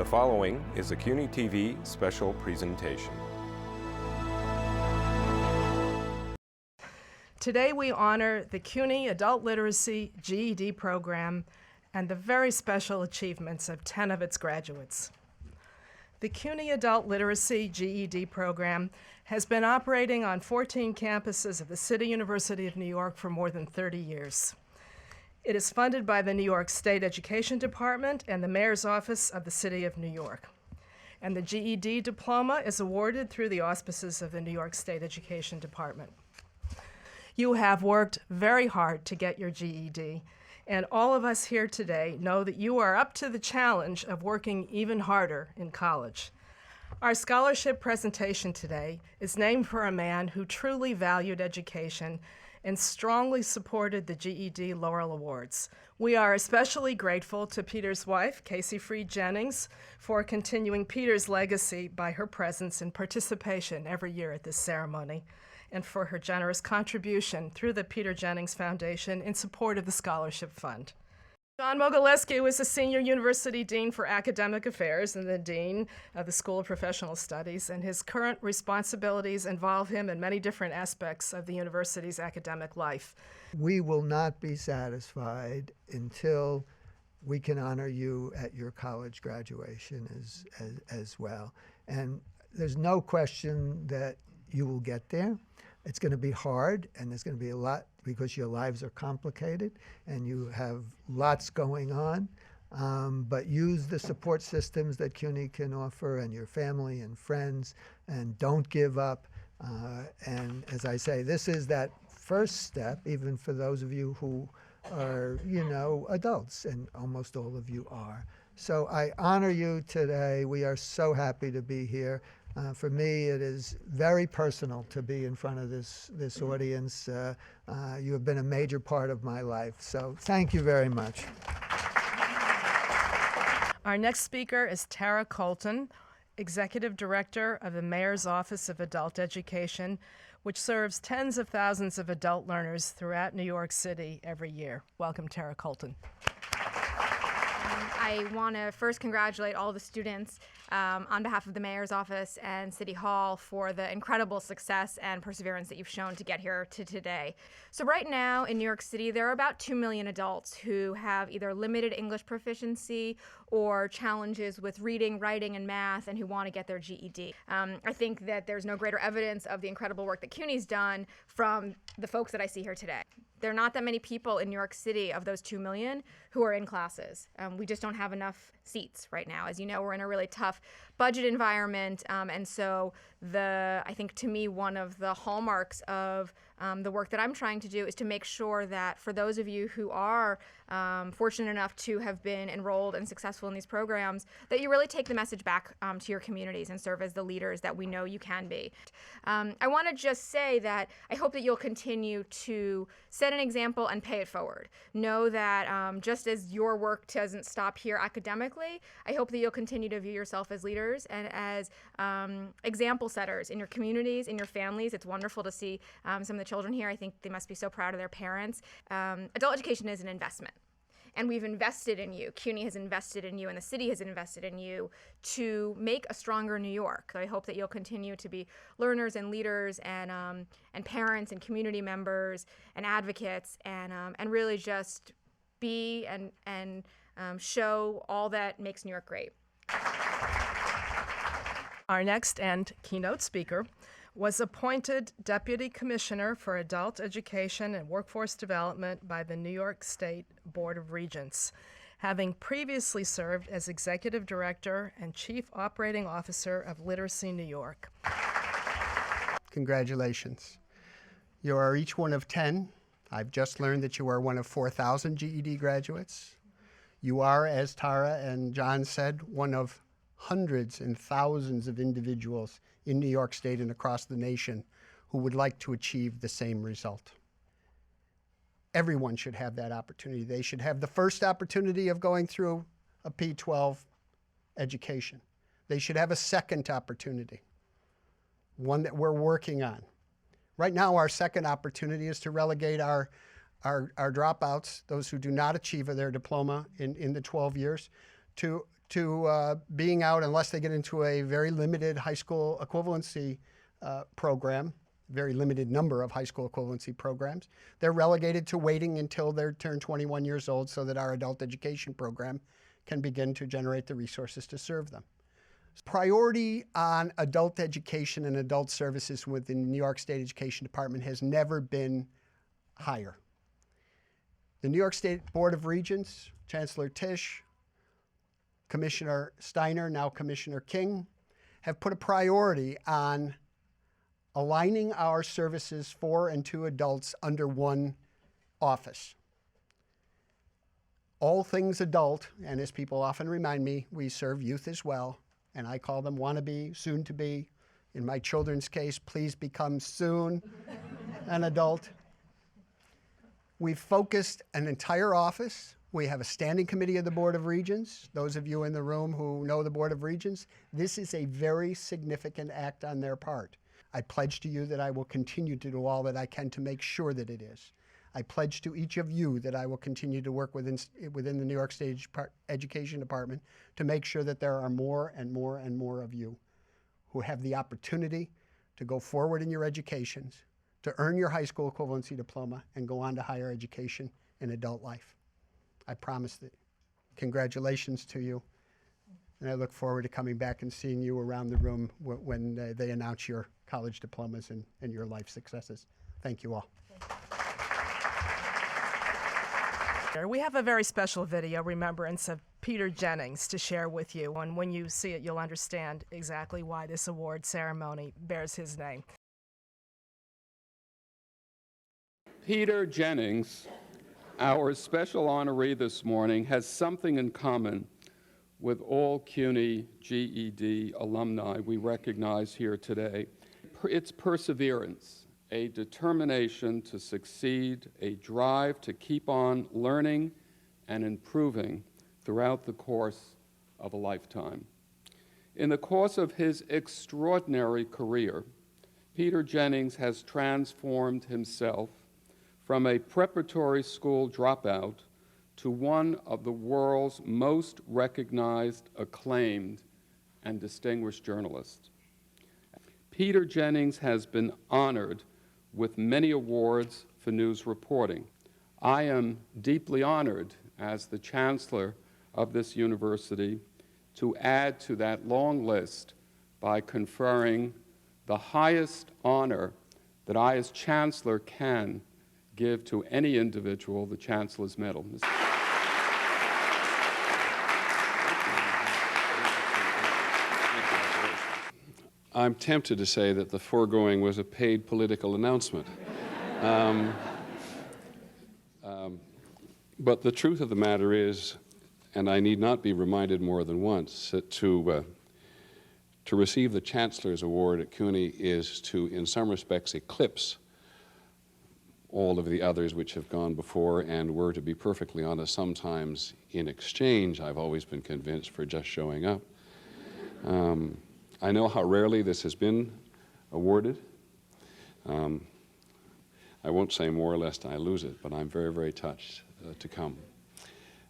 The following is a CUNY TV special presentation. Today we honor the CUNY Adult Literacy GED program and the very special achievements of 10 of its graduates. The CUNY Adult Literacy GED program has been operating on 14 campuses of the City University of New York for more than 30 years. It is funded by the New York State Education Department and the Mayor's Office of the City of New York. And the GED diploma is awarded through the auspices of the New York State Education Department. You have worked very hard to get your GED, and all of us here today know that you are up to the challenge of working even harder in college. Our scholarship presentation today is named for a man who truly valued education and strongly supported the GED Laurel Awards. We are especially grateful to Peter's wife, Kaycee Freed Jennings, for continuing Peter's legacy by her presence and participation every year at this ceremony, and for her generous contribution through the Peter Jennings Foundation in support of the Scholarship Fund. John Mogilewski is the Senior University Dean for Academic Affairs and the Dean of the School of Professional Studies, and his current responsibilities involve him in many different aspects of the university's academic life. We will not be satisfied until we can honor you at your college graduation as well. And there's no question that you will get there. It's going to be hard, and there's going to be a lot because your lives are complicated and you have lots going on. But use the support systems that CUNY can offer and your family and friends, and don't give up. And as I say, this is that first step, even for those of you who are, adults, and almost all of you are. So I honor you today. We are so happy to be here. For me, it is very personal to be in front of this audience. You have been a major part of my life, so thank you very much. Our next speaker is Tara Colton, Executive Director of the Mayor's Office of Adult Education, which serves tens of thousands of adult learners throughout New York City every year. Welcome, Tara Colton. I want to first congratulate all the students on behalf of the Mayor's Office and City Hall for the incredible success and perseverance that you've shown to get here to today. So right now in New York City, there are about 2 million adults who have either limited English proficiency or challenges with reading, writing, and math, and who want to get their GED. I think that there's no greater evidence of the incredible work that CUNY's done from the folks that I see here today. There are not that many people in New York City of those 2 million who are in classes. We just don't have enough seats right now. As you know, we're in a really tough budget environment, and so I think to me one of the hallmarks of the work that I'm trying to do is to make sure that for those of you who are fortunate enough to have been enrolled and successful in these programs, that you really take the message back to your communities and serve as the leaders that we know you can be. I want to just say that I hope that you'll continue to set an example and pay it forward. Know that just as your work doesn't stop here academically, I hope that you'll continue to view yourself as leaders and as example setters in your communities, in your families. It's wonderful to see some of the children here. I think they must be so proud of their parents. Adult education is an investment. And we've invested in you. CUNY has invested in you, and the city has invested in you to make a stronger New York. So I hope that you'll continue to be learners and leaders and parents and community members and advocates and really just be and show all that makes New York great. Our next and keynote speaker was appointed Deputy Commissioner for Adult Education and Workforce Development by the New York State Board of Regents, having previously served as Executive Director and Chief Operating Officer of Literacy New York. Congratulations. You are each one of 10. I've just learned that you are one of 4,000 GED graduates. You are, as Tara and John said, one of hundreds and thousands of individuals in New York State and across the nation who would like to achieve the same result. Everyone should have that opportunity. They should have the first opportunity of going through a P-12 education. They should have a second opportunity, one that we're working on. Right now, our second opportunity is to relegate our dropouts, those who do not achieve their diploma in the 12 years, to to being out unless they get into a very limited high school equivalency program, very limited number of high school equivalency programs. They're relegated to waiting until they turn 21 years old so that our adult education program can begin to generate the resources to serve them. Priority on adult education and adult services within the New York State Education Department has never been higher. The New York State Board of Regents, Chancellor Tisch, Commissioner Steiner, now Commissioner King, have put a priority on aligning our services for and to adults under one office. All things adult, and as people often remind me, we serve youth as well, and I call them wannabe, soon to be. In my children's case, please become soon an adult. We've focused an entire office. We have a standing committee of the Board of Regents. Those of you in the room who know the Board of Regents, this is a very significant act on their part. I pledge to you that I will continue to do all that I can to make sure that it is. I pledge to each of you that I will continue to work within the New York State Education Department to make sure that there are more and more and more of you who have the opportunity to go forward in your educations, to earn your high school equivalency diploma, and go on to higher education in adult life. I promise that. Congratulations to you. And I look forward to coming back and seeing you around the room when they announce your college diplomas and your life successes. Thank you all. We have a very special video remembrance of Peter Jennings to share with you, and when you see it, you'll understand exactly why this award ceremony bears his name. Peter Jennings, our special honoree this morning, has something in common with all CUNY GED alumni we recognize here today. It's perseverance, a determination to succeed, a drive to keep on learning and improving throughout the course of a lifetime. In the course of his extraordinary career, Peter Jennings has transformed himself from a preparatory school dropout to one of the world's most recognized, acclaimed, and distinguished journalists. Peter Jennings has been honored with many awards for news reporting. I am deeply honored as the chancellor of this university to add to that long list by conferring the highest honor that I as chancellor can give to any individual, the Chancellor's Medal. I'm tempted to say that the foregoing was a paid political announcement. But the truth of the matter is, and I need not be reminded more than once, that to receive the Chancellor's Award at CUNY is to, in some respects, eclipse all of the others which have gone before and were, to be perfectly honest, sometimes in exchange, I've always been convinced, for just showing up. I know how rarely this has been awarded. I won't say more lest I lose it, but I'm very, very touched to come.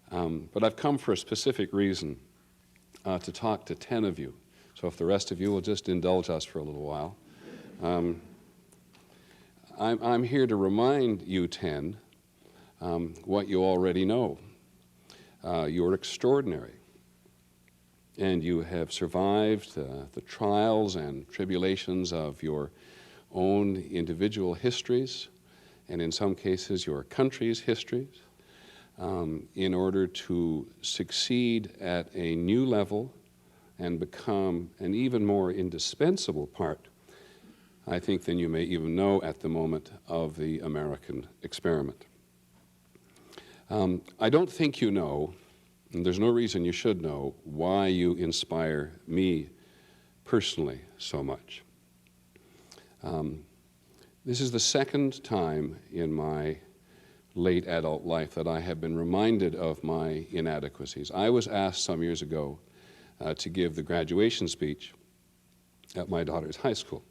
But I've come for a specific reason, to talk to 10 of you. So if the rest of you will just indulge us for a little while. I'm here to remind you 10 what you already know. You're extraordinary, and you have survived the trials and tribulations of your own individual histories, and in some cases your country's histories, in order to succeed at a new level and become an even more indispensable part, I think, than you may even know at the moment, of the American experiment. I don't think you know, and there's no reason you should know, why you inspire me personally so much. This is the second time in my late adult life that I have been reminded of my inadequacies. I was asked some years ago to give the graduation speech at my daughter's high school.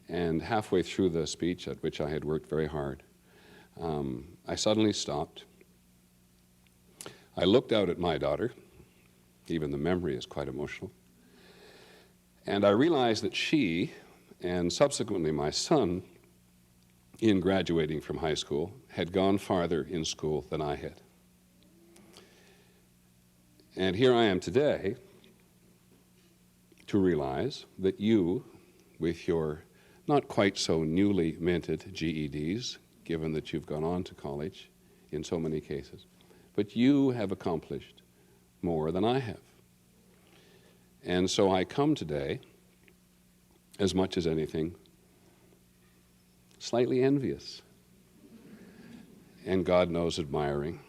And halfway through the speech, at which I had worked very hard, I suddenly stopped. I looked out at my daughter, even the memory is quite emotional, and I realized that she, and subsequently my son, in graduating from high school, had gone farther in school than I had. And here I am today to realize that you, with your not quite so newly minted GEDs, given that you've gone on to college in so many cases, but you have accomplished more than I have. And so I come today, as much as anything, slightly envious, and God knows admiring.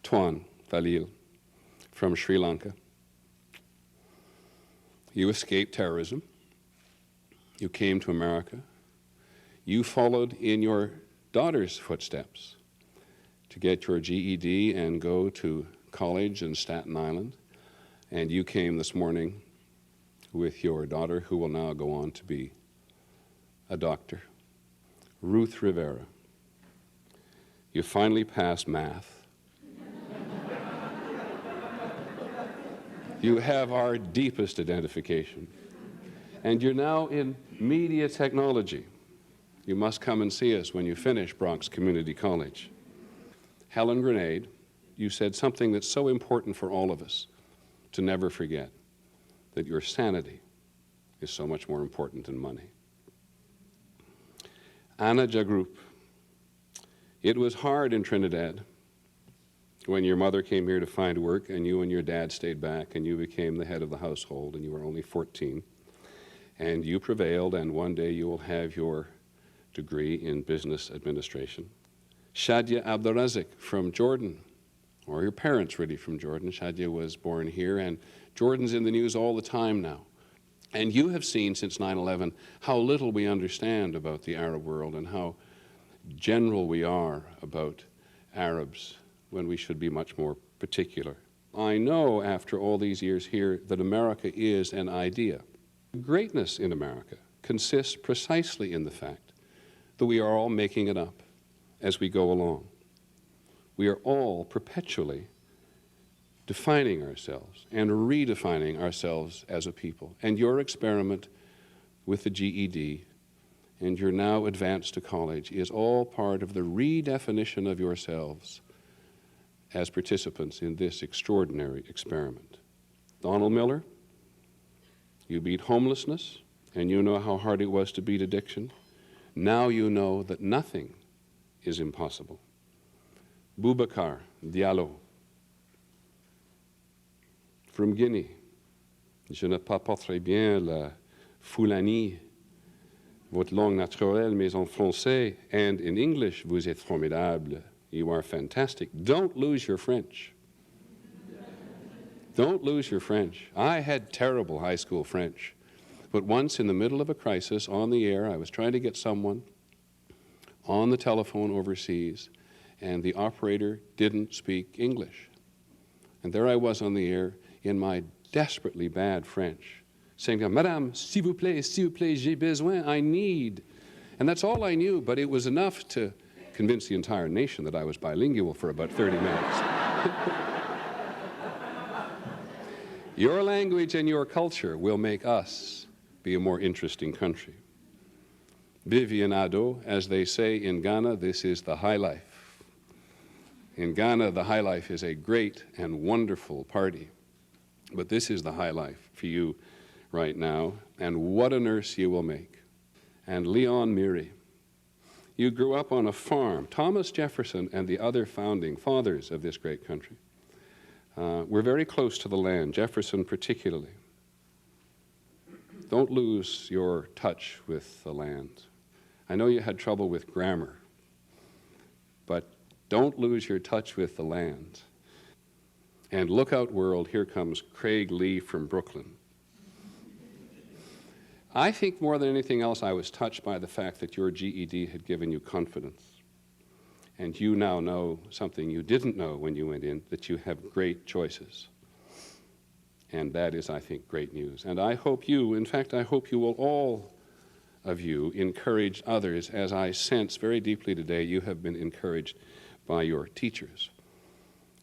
Tuan Valil from Sri Lanka. You escaped terrorism. You came to America. You followed in your daughter's footsteps to get your GED and go to college in Staten Island. And you came this morning with your daughter, who will now go on to be a doctor, Ruth Rivera. You finally passed math. You have our deepest identification. And you're now in media technology. You must come and see us when you finish Bronx Community College. Helen Grenade, you said something that's so important for all of us to never forget, that your sanity is so much more important than money. Anna Jagrup, it was hard in Trinidad when your mother came here to find work and you and your dad stayed back and you became the head of the household and you were only 14. And you prevailed, and one day you will have your degree in business administration. Shadia Abdurazik from Jordan, or your parents really from Jordan. Shadia was born here, and Jordan's in the news all the time now. And you have seen since 9/11 how little we understand about the Arab world and how general we are about Arabs when we should be much more particular. I know after all these years here that America is an idea. Greatness in America consists precisely in the fact that we are all making it up as we go along. We are all perpetually defining ourselves and redefining ourselves as a people. And your experiment with the GED and your now advance to college is all part of the redefinition of yourselves as participants in this extraordinary experiment. Donald Miller, you beat homelessness, and you know how hard it was to beat addiction. Now you know that nothing is impossible. Boubacar Diallo from Guinea. Je ne parle pas très bien le Fulani, votre langue naturelle, mais en français and in English, vous êtes formidable. You are fantastic. Don't lose your French. Don't lose your French. I had terrible high school French. But once in the middle of a crisis on the air, I was trying to get someone on the telephone overseas, and the operator didn't speak English. And there I was on the air in my desperately bad French, saying, Madame, s'il vous plaît, j'ai besoin, I need. And that's all I knew, but it was enough to convince the entire nation that I was bilingual for about 30 minutes. Your language and your culture will make us be a more interesting country. Vivian Ado, as they say in Ghana, this is the high life. In Ghana, the high life is a great and wonderful party. But this is the high life for you right now, and what a nurse you will make. And Leon Miri, you grew up on a farm. Thomas Jefferson and the other founding fathers of this great country were very close to the land, Jefferson particularly. Don't lose your touch with the land. I know you had trouble with grammar, but don't lose your touch with the land. And look out, world, here comes Craig Lee from Brooklyn. I think more than anything else, I was touched by the fact that your GED had given you confidence. And you now know something you didn't know when you went in, that you have great choices. And that is, I think, great news. And I hope you, in fact, I hope you will all of you encourage others, as I sense very deeply today you have been encouraged by your teachers.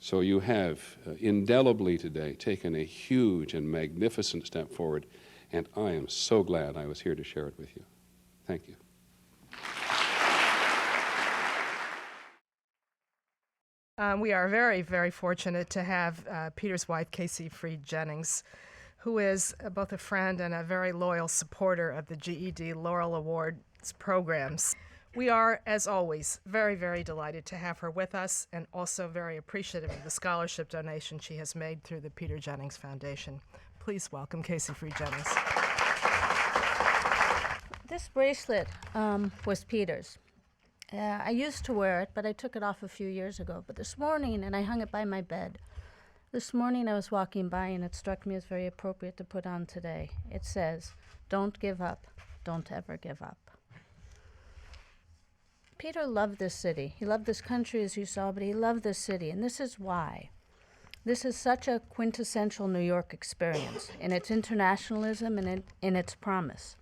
So you have indelibly today taken a huge and magnificent step forward, and I am so glad I was here to share it with you. Thank you. We are very, very fortunate to have Peter's wife, Kaycee Freed Jennings, who is both a friend and a very loyal supporter of the GED Laurel Awards programs. We are, as always, very, very delighted to have her with us and also very appreciative of the scholarship donation she has made through the Peter Jennings Foundation. Please welcome Kaycee Freed Jennings. This bracelet was Peter's. I used to wear it, but I took it off a few years ago. But this morning, and I hung it by my bed, this morning I was walking by and it struck me as very appropriate to put on today. It says, "Don't give up, don't ever give up." Peter loved this city. He loved this country, as you saw, but he loved this city, and this is why. This is such a quintessential New York experience in its internationalism and in its promise,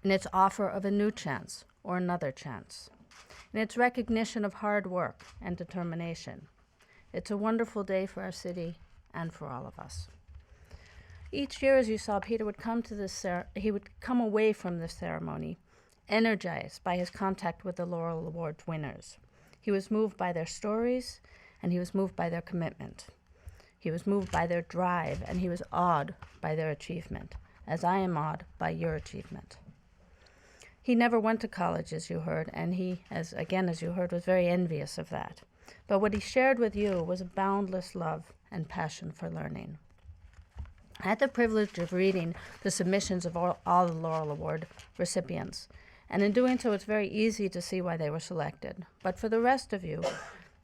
in its offer of a new chance or another chance, in its recognition of hard work and determination. It's a wonderful day for our city and for all of us. Each year, as you saw, Peter would come to he would come away from this ceremony energized by his contact with the Laurel Award winners. He was moved by their stories, and he was moved by their commitment. He was moved by their drive, and he was awed by their achievement, as I am awed by your achievement. He never went to college, as you heard, and he, as you heard, was very envious of that. But what he shared with you was a boundless love and passion for learning. I had the privilege of reading the submissions of all the Laurel Award recipients, and in doing so, it's very easy to see why they were selected. But for the rest of you,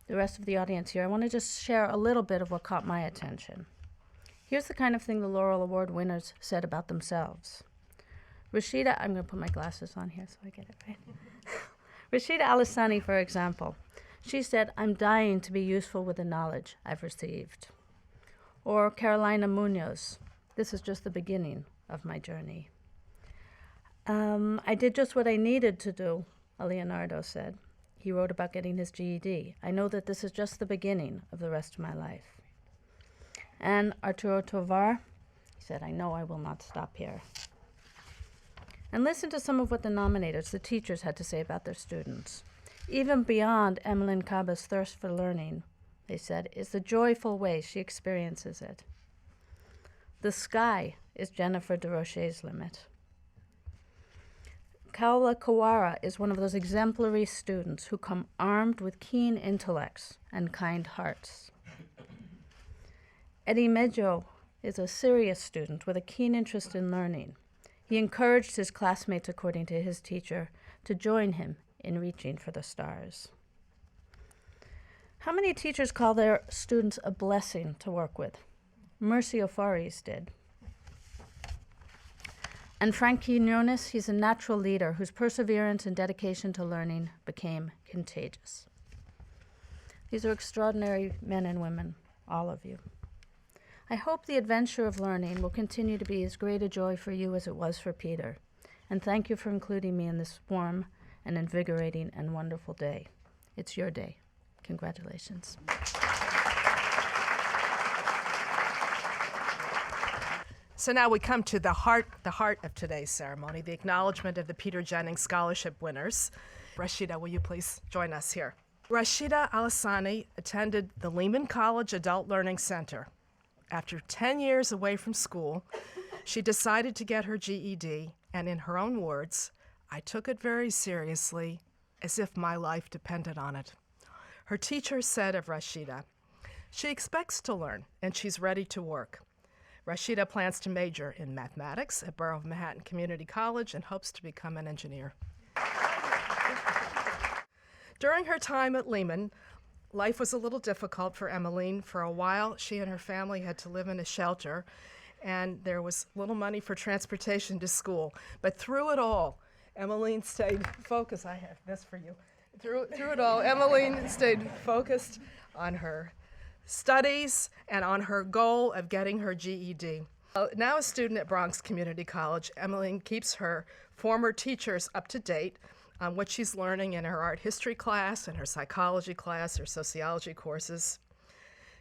the rest of the audience here, I want to just share a little bit of what caught my attention. Here's the kind of thing the Laurel Award winners said about themselves. Rashida, I'm going to put my glasses on here so I get it right. Rashida Alisani, for example, she said, "I'm dying to be useful with the knowledge I've received." Or Carolina Munoz, "This is just the beginning of my journey." "I did just what I needed to do," Leonardo said. He wrote about getting his GED. "I know that this is just the beginning of the rest of my life." And Arturo Tovar, he said, "I know I will not stop here." And listen to some of what the nominators, the teachers, had to say about their students. Even beyond Emmeline Caba's thirst for learning, they said, is the joyful way she experiences it. The sky is Jennifer DeRoche's limit. Kaula Kawara is one of those exemplary students who come armed with keen intellects and kind hearts. Eddie Mejo is a serious student with a keen interest in learning. He encouraged his classmates, according to his teacher, to join him in reaching for the stars. How many teachers call their students a blessing to work with? Mercy Ofaris did. And Frank Quinones, he's a natural leader whose perseverance and dedication to learning became contagious. These are extraordinary men and women, all of you. I hope the adventure of learning will continue to be as great a joy for you as it was for Peter. And thank you for including me in this warm and invigorating and wonderful day. It's your day. Congratulations. So now we come to the heart of today's ceremony, the acknowledgement of the Peter Jennings Scholarship winners. Rashida, will you please join us here? Rashida Alisani attended the Lehman College Adult Learning Center. After 10 years away from school, she decided to get her GED, and in her own words, "I took it very seriously, as if my life depended on it." Her teacher said of Rashida, "She expects to learn, and she's ready to work." Rashida plans to major in mathematics at Borough of Manhattan Community College and hopes to become an engineer. During her time at Lehman, life was a little difficult for Emmeline. For a while, she and her family had to live in a shelter, and there was little money for transportation to school. But through it all, Emmeline stayed focused. I have this for you. Through it all, Emmeline stayed focused on her studies and on her goal of getting her GED. Now a student at Bronx Community College, Emmeline keeps her former teachers up to date on what she's learning in her art history class and her psychology class, her sociology courses.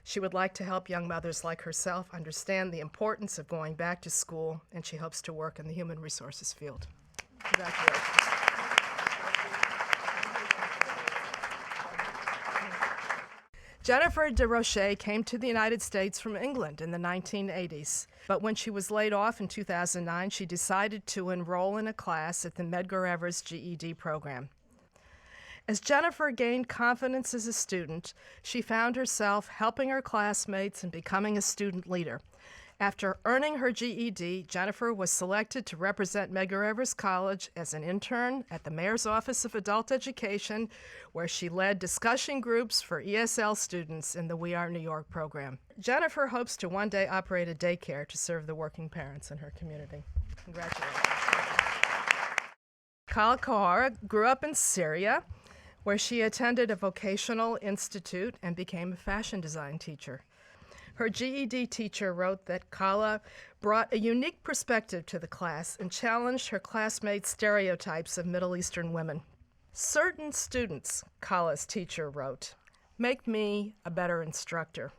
She would like to help young mothers like herself understand the importance of going back to school, and she hopes to work in the human resources field. Congratulations. Jennifer DeRoche came to the United States from England in the 1980s, but when she was laid off in 2009, she decided to enroll in a class at the Medgar Evers GED program. As Jennifer gained confidence as a student, she found herself helping her classmates and becoming a student leader. After earning her GED, Jennifer was selected to represent Medgar Evers College as an intern at the Mayor's Office of Adult Education, where she led discussion groups for ESL students in the We Are New York program. Jennifer hopes to one day operate a daycare to serve the working parents in her community. Congratulations. Kala Kohara grew up in Syria, where she attended a vocational institute and became a fashion design teacher. Her GED teacher wrote that Kala brought a unique perspective to the class and challenged her classmates' stereotypes of Middle Eastern women. Certain students, Kala's teacher wrote, make me a better instructor.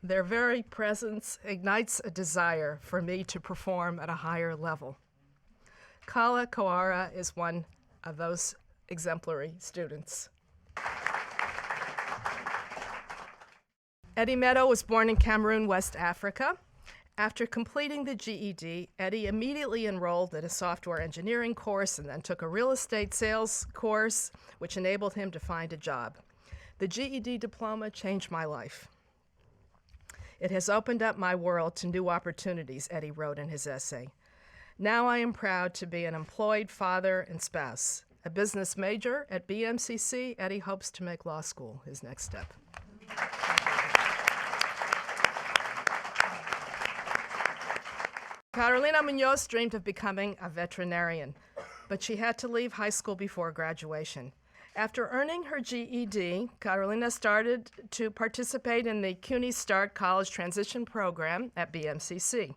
Their very presence ignites a desire for me to perform at a higher level. Kala Kohara is one of those exemplary students. Eddie Meadow was born in Cameroon, West Africa. After completing the GED, Eddie immediately enrolled at a software engineering course and then took a real estate sales course, which enabled him to find a job. The GED diploma changed my life. It has opened up my world to new opportunities, Eddie wrote in his essay. Now I am proud to be an employed father and spouse. A business major at BMCC, Eddie hopes to make law school his next step. Carolina Munoz dreamed of becoming a veterinarian, but she had to leave high school before graduation. After earning her GED, Carolina started to participate in the CUNY START College Transition Program at BMCC.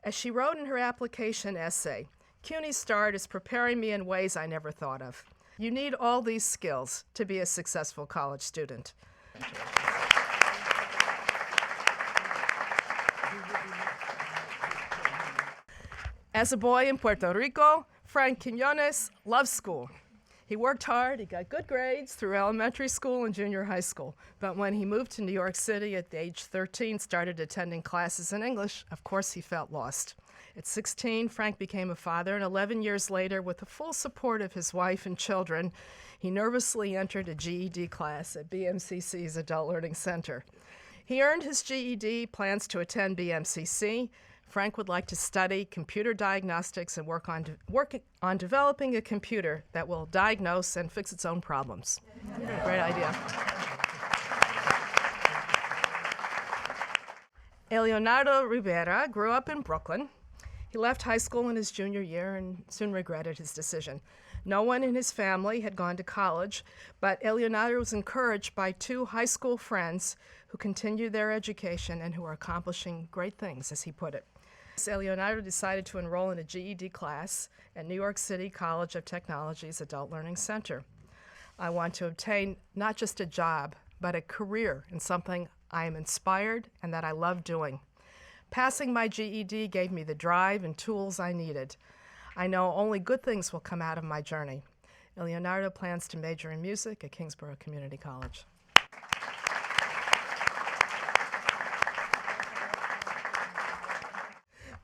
As she wrote in her application essay, CUNY START is preparing me in ways I never thought of. You need all these skills to be a successful college student. As a boy in Puerto Rico, Frank Quinones loved school. He worked hard, he got good grades through elementary school and junior high school. But when he moved to New York City at age 13, started attending classes in English, of course he felt lost. At 16, Frank became a father, and 11 years later, with the full support of his wife and children, he nervously entered a GED class at BMCC's Adult Learning Center. He earned his GED, plans to attend BMCC. Frank would like to study computer diagnostics and work on developing a computer that will diagnose and fix its own problems. Great idea. Leonardo Rivera grew up in Brooklyn. He left high school in his junior year and soon regretted his decision. No one in his family had gone to college, but Leonardo was encouraged by two high school friends who continued their education and who are accomplishing great things, as he put it. Leonardo decided to enroll in a GED class at New York City College of Technology's Adult Learning Center. I want to obtain not just a job, but a career in something I am inspired and that I love doing. Passing my GED gave me the drive and tools I needed. I know only good things will come out of my journey. Leonardo plans to major in music at Kingsborough Community College.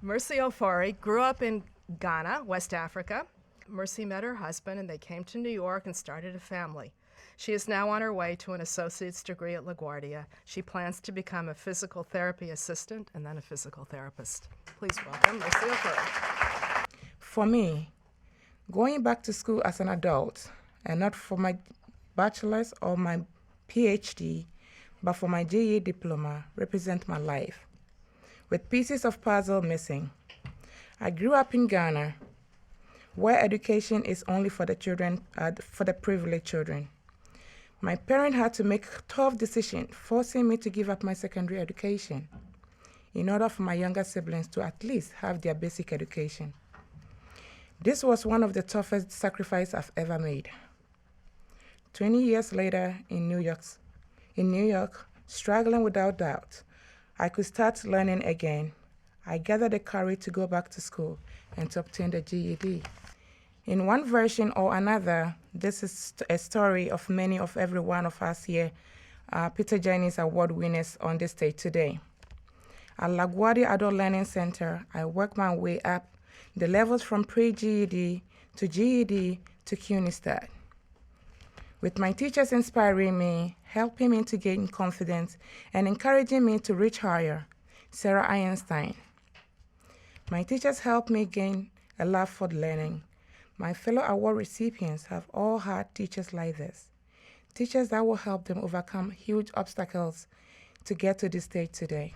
Mercy Ofori grew up in Ghana, West Africa. Mercy met her husband and they came to New York and started a family. She is now on her way to an associate's degree at LaGuardia. She plans to become a physical therapy assistant and then a physical therapist. Please welcome Mercy Ofori. For me, going back to school as an adult, and not for my bachelor's or my PhD, but for my GED diploma, represent my life. With pieces of puzzle missing. I grew up in Ghana, where education is only for the children, for the privileged children. My parents had to make a tough decision, forcing me to give up my secondary education in order for my younger siblings to at least have their basic education. This was one of the toughest sacrifices I've ever made. 20 years later in New York, struggling without doubt. I could start learning again. I gathered the courage to go back to school and to obtain the GED. In one version or another, this is a story of many of every one of us here, Peter Jennings Award winners on this stage today. At LaGuardia Adult Learning Center, I worked my way up the levels from pre-GED to GED to CUNY STAT. With my teachers inspiring me, helping me to gain confidence, and encouraging me to reach higher, Sarah Einstein. My teachers helped me gain a love for learning. My fellow award recipients have all had teachers like this, teachers that will help them overcome huge obstacles to get to this stage today.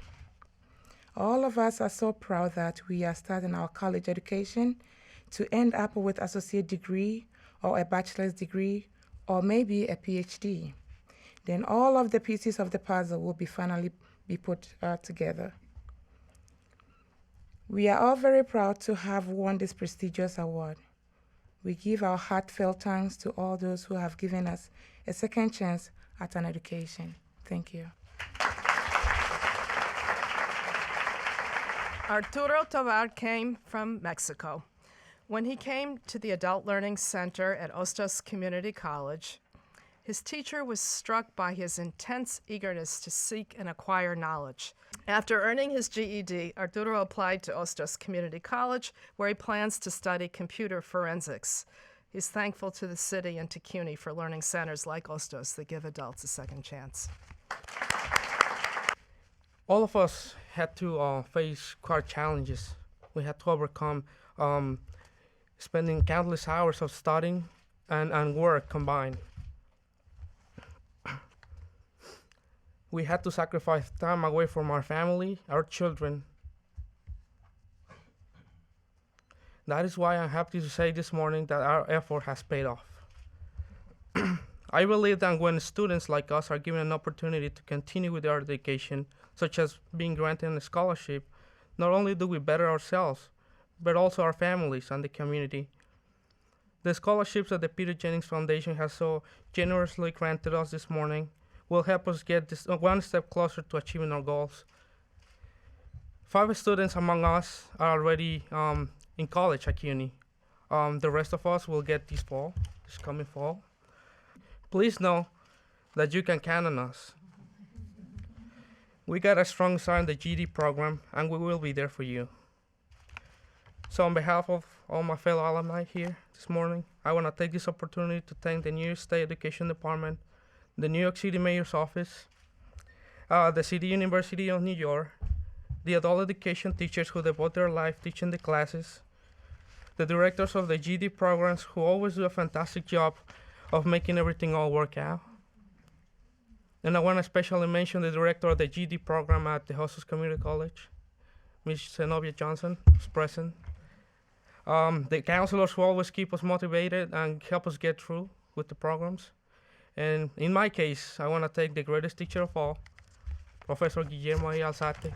All of us are so proud that we are starting our college education to end up with associate degree or a bachelor's degree or maybe a PhD. Then all of the pieces of the puzzle will finally be put together. We are all very proud to have won this prestigious award. We give our heartfelt thanks to all those who have given us a second chance at an education. Thank you. Arturo Tovar came from Mexico. When he came to the Adult Learning Center at Ostos Community College, his teacher was struck by his intense eagerness to seek and acquire knowledge. After earning his GED, Arturo applied to Ostos Community College, where he plans to study computer forensics. He's thankful to the city and to CUNY for learning centers like Ostos that give adults a second chance. All of us had to face quite challenges. We had to overcome spending countless hours of studying and work combined. We had to sacrifice time away from our family, our children. That is why I'm happy to say this morning that our effort has paid off. I believe that when students like us are given an opportunity to continue with their education, such as being granted a scholarship, not only do we better ourselves, but also our families and the community. The scholarships that the Peter Jennings Foundation has so generously granted us this morning will help us get this one step closer to achieving our goals. 5 students among us are already in college at CUNY. The rest of us will get this coming fall. Please know that you can count on us. We got a strong start in the GED program, and we will be there for you. So on behalf of all my fellow alumni here this morning, I want to take this opportunity to thank the New York State Education Department, the New York City Mayor's Office, the City University of New York, the adult education teachers who devote their life teaching the classes, the directors of the GED programs who always do a fantastic job of making everything all work out. And I want to especially mention the director of the GED program at the Ostos Community College, Ms. Zenobia Johnson, who's present. The counselors who always keep us motivated and help us get through with the programs. And in my case, I want to thank the greatest teacher of all, Professor Guillermo Alzate.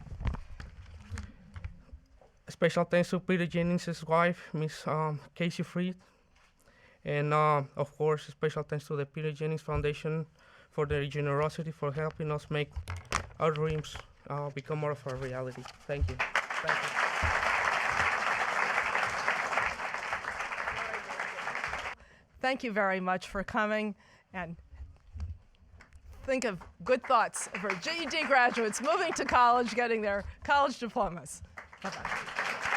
Special thanks to Peter Jennings' wife, Ms. Kaycee Freed. And of course, special thanks to the Peter Jennings Foundation for their generosity for helping us make our dreams become more of a reality. Thank you. Thank you. Thank you very much for coming, and think of good thoughts for GED graduates moving to college, getting their college diplomas. Bye-bye.